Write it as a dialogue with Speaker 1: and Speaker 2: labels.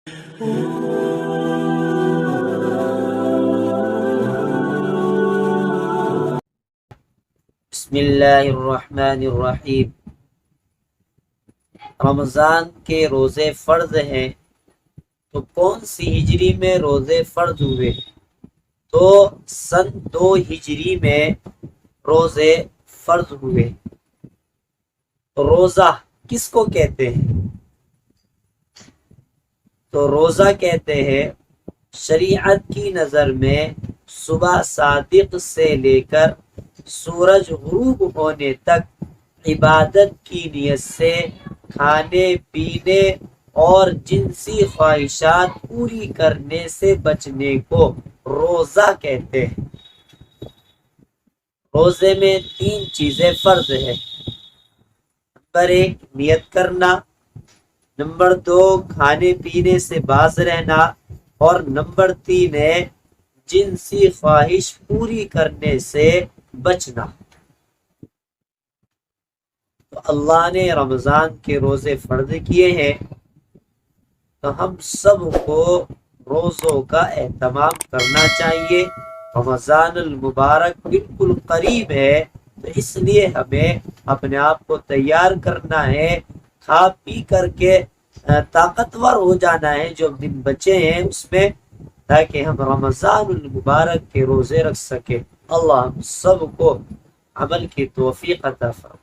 Speaker 1: بسم اللہ الرحمن الرحیم۔ رمضان کے روزے فرض ہیں تو کون سی ہجری میں روزے فرض ہوئے؟ تو سن 2 ہجری میں روزے فرض ہوئے۔ روزہ کس کو کہتے ہیں؟ تو روزہ کہتے ہیں شریعت کی نظر میں صبح صادق سے لے کر سورج غروب ہونے تک عبادت کی نیت سے کھانے پینے اور جنسی خواہشات پوری کرنے سے بچنے کو روزہ کہتے ہیں۔ روزے میں 3 چیزیں فرض ہیں۔ نمبر 1 نیت کرنا، نمبر 2 کھانے پینے سے باز رہنا، اور نمبر 3 ہے جنسی خواہش پوری کرنے سے بچنا۔ تو اللہ نے رمضان کے روزے فرض کیے ہیں تو ہم سب کو روزوں کا اہتمام کرنا چاہیے۔ رمضان المبارک بالکل قریب ہے تو اس لیے ہمیں اپنے آپ کو تیار کرنا ہے، کھا پی کر کے طاقتور ہو جانا ہے جو دن بچے ہیں اس میں، تاکہ ہم رمضان المبارک کے روزے رکھ سکیں۔ اللہ ہم سب کو عمل کی توفیق عطا فرمائے۔